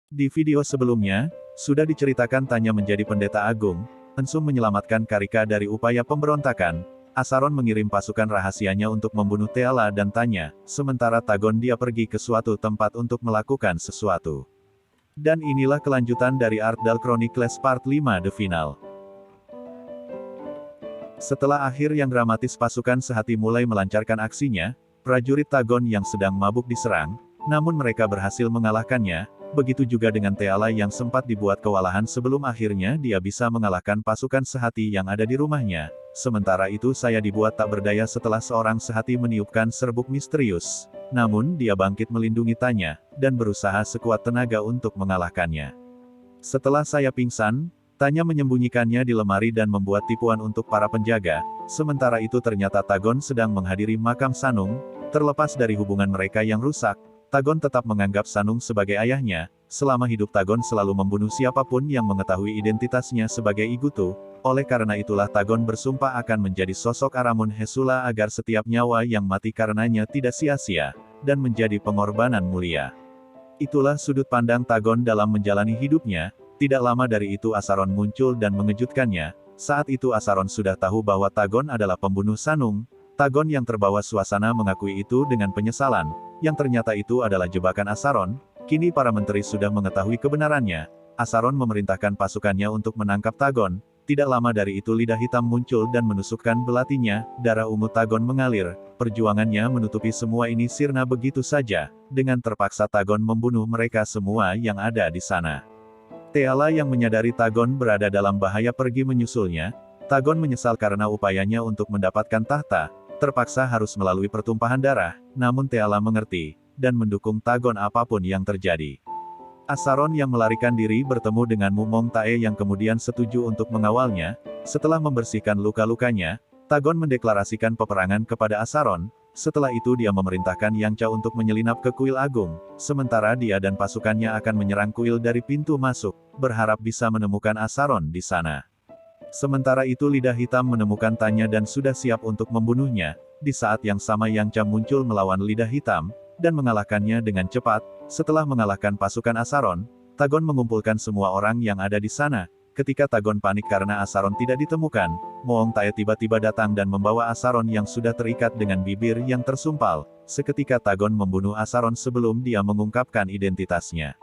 Di video sebelumnya, sudah diceritakan Tanya menjadi pendeta agung, Ensum menyelamatkan Karika dari upaya pemberontakan, Asaron mengirim pasukan rahasianya untuk membunuh Teala dan Tanya, sementara Tagon dia pergi ke suatu tempat untuk melakukan sesuatu. Dan inilah kelanjutan dari Arthdal Chronicles Part 5 The Final. Setelah akhir yang dramatis pasukan sehati mulai melancarkan aksinya, prajurit Tagon yang sedang mabuk diserang, namun mereka berhasil mengalahkannya, begitu juga dengan Teala yang sempat dibuat kewalahan sebelum akhirnya dia bisa mengalahkan pasukan sehati yang ada di rumahnya. Sementara itu saya dibuat tak berdaya setelah seorang sehati meniupkan serbuk misterius. Namun dia bangkit melindungi Tanya, dan berusaha sekuat tenaga untuk mengalahkannya. Setelah saya pingsan, Tanya menyembunyikannya di lemari dan membuat tipuan untuk para penjaga, sementara itu ternyata Tagon sedang menghadiri makam Sanung. Terlepas dari hubungan mereka yang rusak, Tagon tetap menganggap Sanung sebagai ayahnya. Selama hidup Tagon selalu membunuh siapapun yang mengetahui identitasnya sebagai Igutu. Oleh karena itulah Tagon bersumpah akan menjadi sosok Aramun Hesula agar setiap nyawa yang mati karenanya tidak sia-sia, dan menjadi pengorbanan mulia. Itulah sudut pandang Tagon dalam menjalani hidupnya. Tidak lama dari itu Asaron muncul dan mengejutkannya. Saat itu Asaron sudah tahu bahwa Tagon adalah pembunuh Sanung. Tagon yang terbawa suasana mengakui itu dengan penyesalan, yang ternyata itu adalah jebakan Asaron. Kini para menteri sudah mengetahui kebenarannya. Asaron memerintahkan pasukannya untuk menangkap Tagon. Tidak lama dari itu lidah hitam muncul dan menusukkan belatinya, darah ungu Tagon mengalir. Perjuangannya menutupi semua ini sirna begitu saja. Dengan terpaksa Tagon membunuh mereka semua yang ada di sana. Teala yang menyadari Tagon berada dalam bahaya pergi menyusulnya. Tagon menyesal karena upayanya untuk mendapatkan tahta, terpaksa harus melalui pertumpahan darah, namun Teala mengerti, dan mendukung Tagon apapun yang terjadi. Asaron yang melarikan diri bertemu dengan Mumong Tae yang kemudian setuju untuk mengawalnya. Setelah membersihkan luka-lukanya, Tagon mendeklarasikan peperangan kepada Asaron. Setelah itu dia memerintahkan Yang Cha untuk menyelinap ke kuil agung, sementara dia dan pasukannya akan menyerang kuil dari pintu masuk, berharap bisa menemukan Asaron di sana. Sementara itu lidah hitam menemukan Tanya dan sudah siap untuk membunuhnya. Di saat yang sama Yang Cha muncul melawan lidah hitam, dan mengalahkannya dengan cepat. Setelah mengalahkan pasukan Asaron, Tagon mengumpulkan semua orang yang ada di sana. Ketika Tagon panik karena Asaron tidak ditemukan, Moong Tae tiba-tiba datang dan membawa Asaron yang sudah terikat dengan bibir yang tersumpal. Seketika Tagon membunuh Asaron sebelum dia mengungkapkan identitasnya.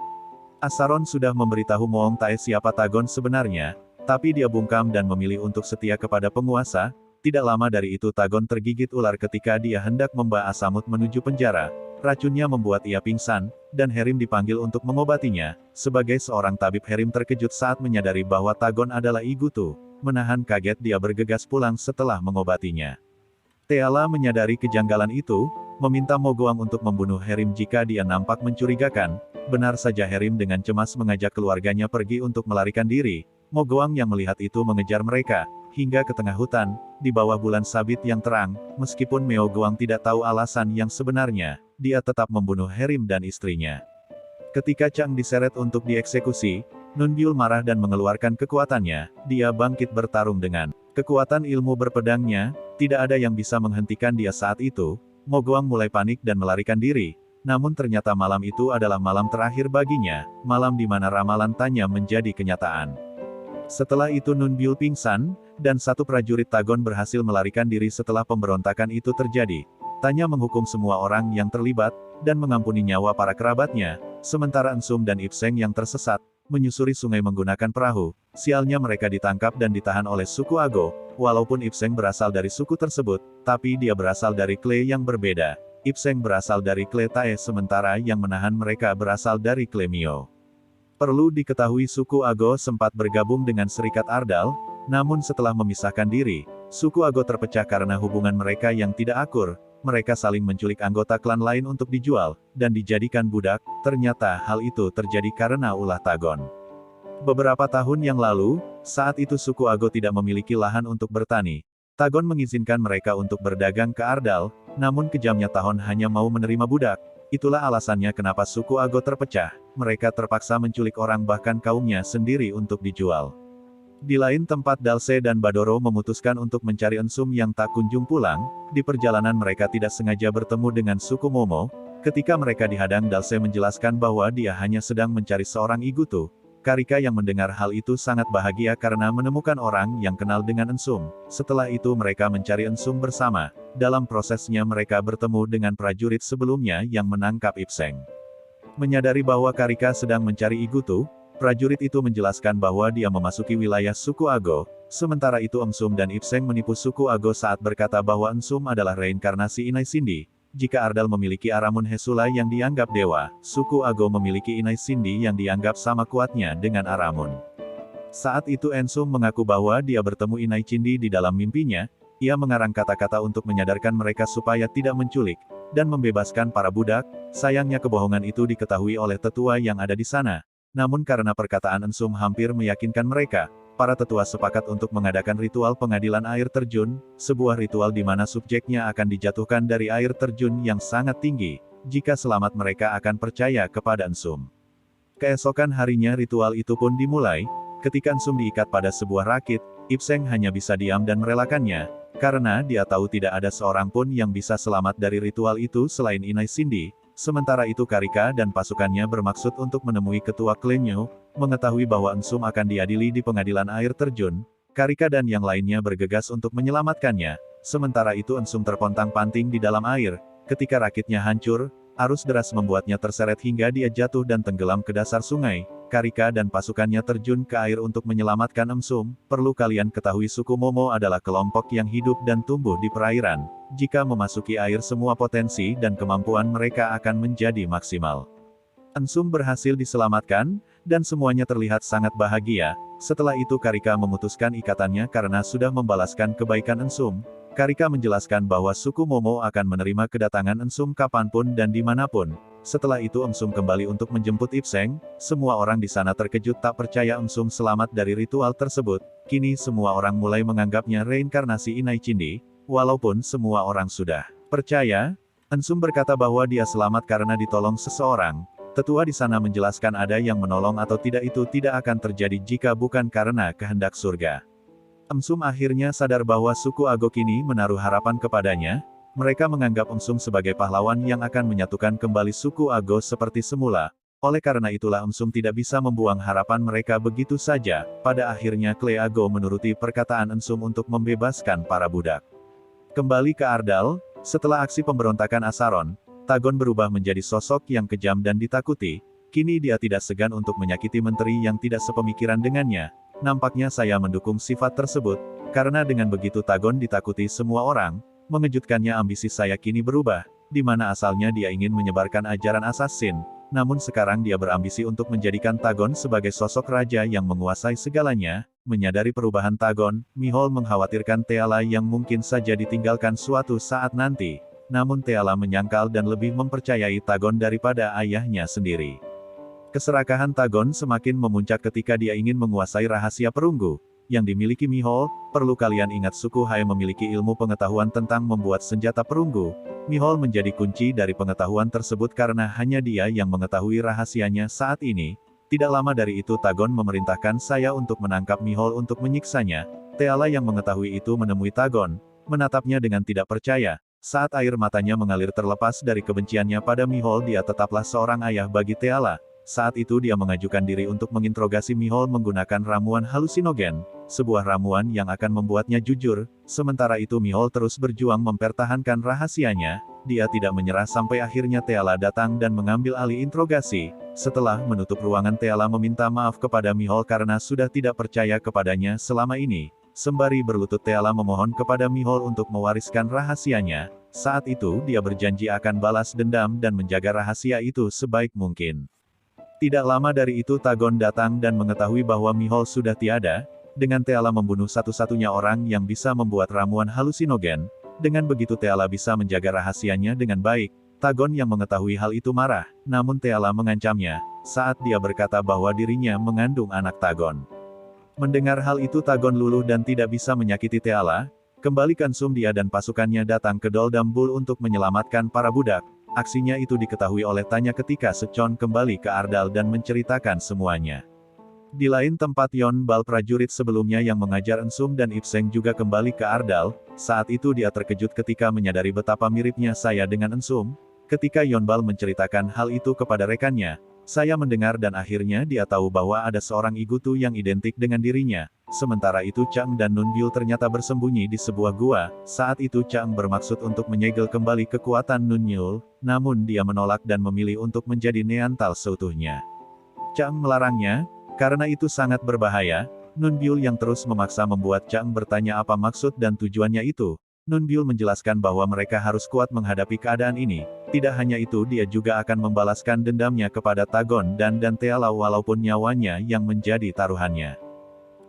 Asaron sudah memberitahu Moong Tae siapa Tagon sebenarnya, tapi dia bungkam dan memilih untuk setia kepada penguasa. Tidak lama dari itu Tagon tergigit ular ketika dia hendak membawa Asamut menuju penjara. Racunnya membuat ia pingsan, dan Herim dipanggil untuk mengobatinya. Sebagai seorang tabib Herim terkejut saat menyadari bahwa Tagon adalah Igutu. Menahan kaget dia bergegas pulang setelah mengobatinya. Teala menyadari kejanggalan itu, meminta Mogoang untuk membunuh Herim jika dia nampak mencurigakan. Benar saja Herim dengan cemas mengajak keluarganya pergi untuk melarikan diri. Mogoang yang melihat itu mengejar mereka, hingga ke tengah hutan, di bawah bulan sabit yang terang. Meskipun Mogoang tidak tahu alasan yang sebenarnya, dia tetap membunuh Herim dan istrinya. Ketika Chang diseret untuk dieksekusi, Nunbyul marah dan mengeluarkan kekuatannya. Dia bangkit bertarung dengan kekuatan ilmu berpedangnya. Tidak ada yang bisa menghentikan dia saat itu. Mogoang mulai panik dan melarikan diri. Namun ternyata malam itu adalah malam terakhir baginya, malam di mana ramalan Tanya menjadi kenyataan. Setelah itu Nunbyul pingsan, dan satu prajurit Tagon berhasil melarikan diri setelah pemberontakan itu terjadi. Tanya menghukum semua orang yang terlibat, dan mengampuni nyawa para kerabatnya, sementara Ensum dan Ipseng yang tersesat, menyusuri sungai menggunakan perahu. Sialnya mereka ditangkap dan ditahan oleh suku Ago. Walaupun Ipseng berasal dari suku tersebut, tapi dia berasal dari klan yang berbeda. Ipseng berasal dari klan Tae sementara yang menahan mereka berasal dari klan Mio. Perlu diketahui suku Ago sempat bergabung dengan Serikat Ardal, namun setelah memisahkan diri, suku Ago terpecah karena hubungan mereka yang tidak akur. Mereka saling menculik anggota klan lain untuk dijual, dan dijadikan budak. Ternyata hal itu terjadi karena ulah Tagon. Beberapa tahun yang lalu, saat itu suku Ago tidak memiliki lahan untuk bertani. Tagon mengizinkan mereka untuk berdagang ke Ardal, namun kejamnya Tahon hanya mau menerima budak. Itulah alasannya kenapa suku Ago terpecah. Mereka terpaksa menculik orang bahkan kaumnya sendiri untuk dijual. Di lain tempat Dalse dan Badoro memutuskan untuk mencari Ensum yang tak kunjung pulang. Di perjalanan mereka tidak sengaja bertemu dengan suku Momo. Ketika mereka dihadang, Dalse menjelaskan bahwa dia hanya sedang mencari seorang Igutu. Karika yang mendengar hal itu sangat bahagia karena menemukan orang yang kenal dengan Ensum. Setelah itu mereka mencari Ensum bersama. Dalam prosesnya mereka bertemu dengan prajurit sebelumnya yang menangkap Ipseng. Menyadari bahwa Karika sedang mencari Igutu, prajurit itu menjelaskan bahwa dia memasuki wilayah suku Ago. Sementara itu Ensum dan Ipseng menipu suku Ago saat berkata bahwa Ensum adalah reinkarnasi Inai Cindy. Jika Ardal memiliki Aramun Hesula yang dianggap dewa, suku Ago memiliki Inai Cindy yang dianggap sama kuatnya dengan Aramun. Saat itu Ensum mengaku bahwa dia bertemu Inai Cindy di dalam mimpinya. Ia mengarang kata-kata untuk menyadarkan mereka supaya tidak menculik dan membebaskan para budak. Sayangnya kebohongan itu diketahui oleh tetua yang ada di sana. Namun karena perkataan Ensum hampir meyakinkan mereka, para tetua sepakat untuk mengadakan ritual pengadilan air terjun, sebuah ritual di mana subjeknya akan dijatuhkan dari air terjun yang sangat tinggi. Jika selamat mereka akan percaya kepada Ensum. Keesokan harinya ritual itu pun dimulai. Ketika Ensum diikat pada sebuah rakit, Ipseng hanya bisa diam dan merelakannya, karena dia tahu tidak ada seorang pun yang bisa selamat dari ritual itu selain Inai Cindy. Sementara itu Karika dan pasukannya bermaksud untuk menemui ketua Klenyo, mengetahui bahwa Ensum akan diadili di pengadilan air terjun. Karika dan yang lainnya bergegas untuk menyelamatkannya. Sementara itu Ensum terpontang-panting di dalam air. Ketika rakitnya hancur, arus deras membuatnya terseret hingga dia jatuh dan tenggelam ke dasar sungai. Karika dan pasukannya terjun ke air untuk menyelamatkan Ensum. Perlu kalian ketahui suku Momo adalah kelompok yang hidup dan tumbuh di perairan. Jika memasuki air semua potensi dan kemampuan mereka akan menjadi maksimal. Ensum berhasil diselamatkan, dan semuanya terlihat sangat bahagia. Setelah itu Karika memutuskan ikatannya karena sudah membalaskan kebaikan Ensum. Karika menjelaskan bahwa suku Momo akan menerima kedatangan Ensum kapanpun dan dimanapun. Setelah itu Ensum kembali untuk menjemput Ipseng. Semua orang di sana terkejut tak percaya Ensum selamat dari ritual tersebut. Kini semua orang mulai menganggapnya reinkarnasi Inai Cindy, walaupun semua orang sudah percaya. Ensum berkata bahwa dia selamat karena ditolong seseorang. Tetua di sana menjelaskan ada yang menolong atau tidak itu tidak akan terjadi jika bukan karena kehendak surga. Ensum akhirnya sadar bahwa suku Ago kini menaruh harapan kepadanya. Mereka menganggap Ensum sebagai pahlawan yang akan menyatukan kembali suku Ago seperti semula. Oleh karena itulah Ensum tidak bisa membuang harapan mereka begitu saja. Pada akhirnya Kle Ago menuruti perkataan Ensum untuk membebaskan para budak. Kembali ke Ardal, setelah aksi pemberontakan Asaron, Tagon berubah menjadi sosok yang kejam dan ditakuti. Kini dia tidak segan untuk menyakiti menteri yang tidak sepemikiran dengannya. Nampaknya saya mendukung sifat tersebut, karena dengan begitu Tagon ditakuti semua orang. Mengejutkannya ambisi saya kini berubah, di mana asalnya dia ingin menyebarkan ajaran assassin, namun sekarang dia berambisi untuk menjadikan Tagon sebagai sosok raja yang menguasai segalanya. Menyadari perubahan Tagon, Mihol mengkhawatirkan Teala yang mungkin saja ditinggalkan suatu saat nanti. Namun Teala menyangkal dan lebih mempercayai Tagon daripada ayahnya sendiri. Keserakahan Tagon semakin memuncak ketika dia ingin menguasai rahasia perunggu yang dimiliki Mihol. Perlu kalian ingat suku Hai memiliki ilmu pengetahuan tentang membuat senjata perunggu. Mihol menjadi kunci dari pengetahuan tersebut karena hanya dia yang mengetahui rahasianya saat ini. Tidak lama dari itu Tagon memerintahkan saya untuk menangkap Mihol untuk menyiksanya. Teala yang mengetahui itu menemui Tagon, menatapnya dengan tidak percaya. Saat air matanya mengalir terlepas dari kebenciannya pada Mihol, dia tetaplah seorang ayah bagi Teala. Saat itu dia mengajukan diri untuk menginterogasi Mihol menggunakan ramuan halusinogen, sebuah ramuan yang akan membuatnya jujur. Sementara itu Mihol terus berjuang mempertahankan rahasianya. Dia tidak menyerah sampai akhirnya Teala datang dan mengambil alih interogasi. Setelah menutup ruangan, Teala meminta maaf kepada Mihol karena sudah tidak percaya kepadanya selama ini. Sembari berlutut Teala memohon kepada Mihol untuk mewariskan rahasianya. Saat itu dia berjanji akan balas dendam dan menjaga rahasia itu sebaik mungkin. Tidak lama dari itu Tagon datang dan mengetahui bahwa Mihol sudah tiada. Dengan Teala membunuh satu-satunya orang yang bisa membuat ramuan halusinogen. Dengan begitu Teala bisa menjaga rahasianya dengan baik. Tagon yang mengetahui hal itu marah, namun Teala mengancamnya, saat dia berkata bahwa dirinya mengandung anak Tagon. Mendengar hal itu Tagon luluh dan tidak bisa menyakiti Teala. Kembali ke Ensum, dia dan pasukannya datang ke Doldam Bul untuk menyelamatkan para budak. Aksinya itu diketahui oleh Tanya ketika Secon kembali ke Ardal dan menceritakan semuanya. Di lain tempat Yon Bal, prajurit sebelumnya yang mengajar Ensum dan Ipseng juga kembali ke Ardal. Saat itu dia terkejut ketika menyadari betapa miripnya saya dengan Ensum. Ketika Yonbal menceritakan hal itu kepada rekannya, saya mendengar dan akhirnya dia tahu bahwa ada seorang Igutu yang identik dengan dirinya. Sementara itu Chang dan Nunbyul ternyata bersembunyi di sebuah gua. Saat itu Chang bermaksud untuk menyegel kembali kekuatan Nunbyul, namun dia menolak dan memilih untuk menjadi Neantal seutuhnya. Chang melarangnya, karena itu sangat berbahaya. Nunbyul yang terus memaksa membuat Chang bertanya apa maksud dan tujuannya itu. Nunbyul menjelaskan bahwa mereka harus kuat menghadapi keadaan ini. Tidak hanya itu, dia juga akan membalaskan dendamnya kepada Tagon dan Teala walaupun nyawanya yang menjadi taruhannya.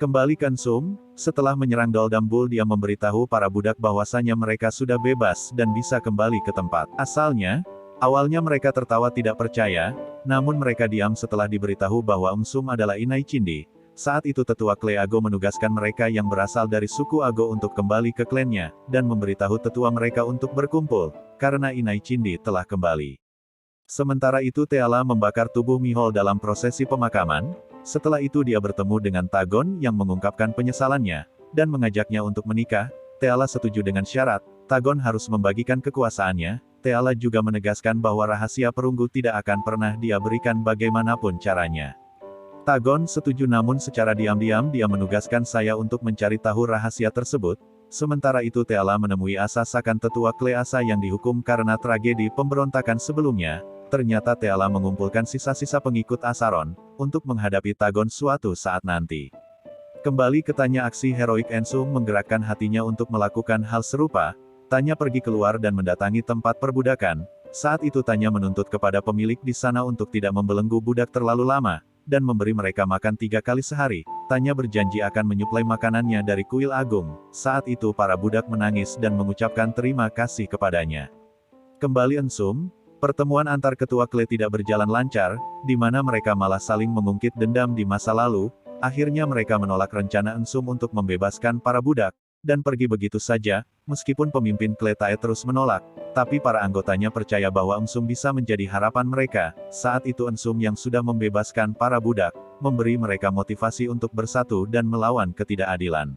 Kembali ke Ensum, setelah menyerang Doldam Bull dia memberitahu para budak bahwasanya mereka sudah bebas dan bisa kembali ke tempat asalnya. Awalnya mereka tertawa tidak percaya, namun mereka diam setelah diberitahu bahwa Ensum adalah Inai Cindi. Saat itu tetua klan Ago menugaskan mereka yang berasal dari suku Ago untuk kembali ke klannya, dan memberitahu tetua mereka untuk berkumpul, karena Inai Cindi telah kembali. Sementara itu Teala membakar tubuh Mihol dalam prosesi pemakaman. Setelah itu dia bertemu dengan Tagon yang mengungkapkan penyesalannya, dan mengajaknya untuk menikah. Teala setuju dengan syarat, Tagon harus membagikan kekuasaannya. Teala juga menegaskan bahwa rahasia perunggu tidak akan pernah dia berikan bagaimanapun caranya. Tagon setuju namun secara diam-diam dia menugaskan saya untuk mencari tahu rahasia tersebut. Sementara itu Teala menemui Asasakan tetua klan Asa yang dihukum karena tragedi pemberontakan sebelumnya. Ternyata Teala mengumpulkan sisa-sisa pengikut Asaron, untuk menghadapi Tagon suatu saat nanti. Kembali ke Tanya, aksi heroik Ensum menggerakkan hatinya untuk melakukan hal serupa. Tanya pergi keluar dan mendatangi tempat perbudakan. Saat itu Tanya menuntut kepada pemilik di sana untuk tidak membelenggu budak terlalu lama, dan memberi mereka makan 3 kali sehari. Tanya berjanji akan menyuplai makanannya dari kuil agung. Saat itu para budak menangis dan mengucapkan terima kasih kepadanya. Kembali Ensum, pertemuan antar ketua klan tidak berjalan lancar, di mana mereka malah saling mengungkit dendam di masa lalu. Akhirnya mereka menolak rencana Ensum untuk membebaskan para budak, dan pergi begitu saja. Meskipun pemimpin klan Tae terus menolak, tapi para anggotanya percaya bahwa Ensum bisa menjadi harapan mereka. Saat itu Ensum yang sudah membebaskan para budak, memberi mereka motivasi untuk bersatu dan melawan ketidakadilan.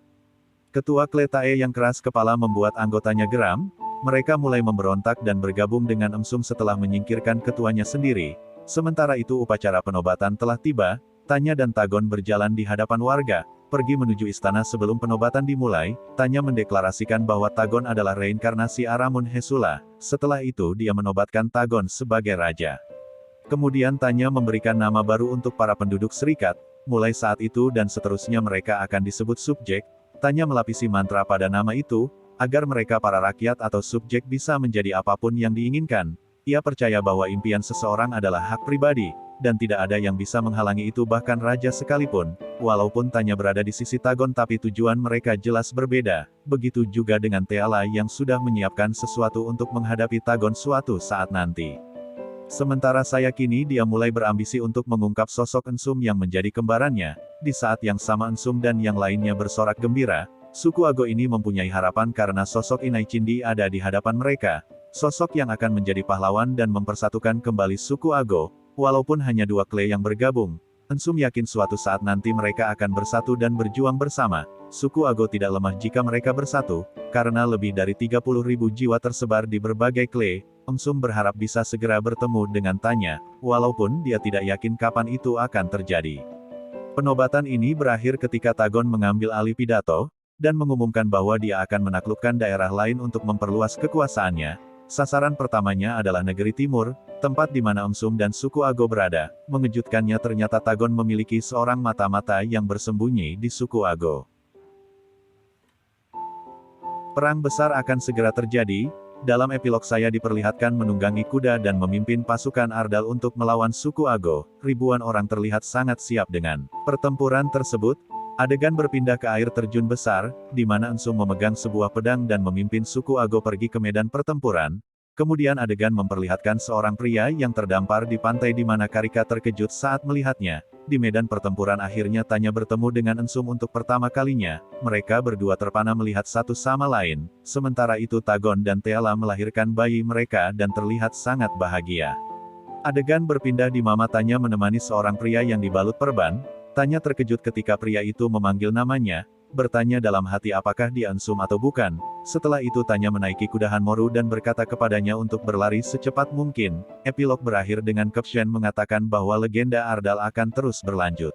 Ketua klan Tae yang keras kepala membuat anggotanya geram. Mereka mulai memberontak dan bergabung dengan Ensum setelah menyingkirkan ketuanya sendiri. Sementara itu upacara penobatan telah tiba. Tanya dan Tagon berjalan di hadapan warga, pergi menuju istana sebelum penobatan dimulai. Tanya mendeklarasikan bahwa Tagon adalah reinkarnasi Aramun Hesula. Setelah itu dia menobatkan Tagon sebagai raja. Kemudian Tanya memberikan nama baru untuk para penduduk serikat. Mulai saat itu dan seterusnya mereka akan disebut subjek. Tanya melapisi mantra pada nama itu, agar mereka para rakyat atau subjek bisa menjadi apapun yang diinginkan. Ia percaya bahwa impian seseorang adalah hak pribadi, dan tidak ada yang bisa menghalangi itu bahkan raja sekalipun. Walaupun Tanya berada di sisi Tagon tapi tujuan mereka jelas berbeda. Begitu juga dengan Teala yang sudah menyiapkan sesuatu untuk menghadapi Tagon suatu saat nanti. Sementara saya kini dia mulai berambisi untuk mengungkap sosok Ensum yang menjadi kembarannya. Di saat yang sama Ensum dan yang lainnya bersorak gembira. Suku Ago ini mempunyai harapan karena sosok Inai Cindi ada di hadapan mereka. Sosok yang akan menjadi pahlawan dan mempersatukan kembali suku Ago. Walaupun hanya 2 klan yang bergabung, Ensum yakin suatu saat nanti mereka akan bersatu dan berjuang bersama. Suku Ago tidak lemah jika mereka bersatu, karena lebih dari 30.000 jiwa tersebar di berbagai klan. Ensum berharap bisa segera bertemu dengan Tanya, walaupun dia tidak yakin kapan itu akan terjadi. Penobatan ini berakhir ketika Tagon mengambil alih pidato, dan mengumumkan bahwa dia akan menaklukkan daerah lain untuk memperluas kekuasaannya. Sasaran pertamanya adalah negeri timur, tempat di mana Ensum dan suku Ago berada. Mengejutkannya ternyata Tagon memiliki seorang mata-mata yang bersembunyi di suku Ago. Perang besar akan segera terjadi. Dalam epilog saya diperlihatkan menunggangi kuda dan memimpin pasukan Ardal untuk melawan suku Ago. Ribuan orang terlihat sangat siap dengan pertempuran tersebut. Adegan berpindah ke air terjun besar, di mana Ensum memegang sebuah pedang dan memimpin suku Ago pergi ke medan pertempuran. Kemudian adegan memperlihatkan seorang pria yang terdampar di pantai di mana Karika terkejut saat melihatnya. Di medan pertempuran akhirnya Tanya bertemu dengan Ensum untuk pertama kalinya. Mereka berdua terpana melihat satu sama lain. Sementara itu Tagon dan Teala melahirkan bayi mereka dan terlihat sangat bahagia. Adegan berpindah di mana Tanya menemani seorang pria yang dibalut perban. Tanya terkejut ketika pria itu memanggil namanya, bertanya dalam hati apakah dia Ensum atau bukan. Setelah itu Tanya menaiki kuda Hanmoru dan berkata kepadanya untuk berlari secepat mungkin. Epilog berakhir dengan caption mengatakan bahwa legenda Ardal akan terus berlanjut.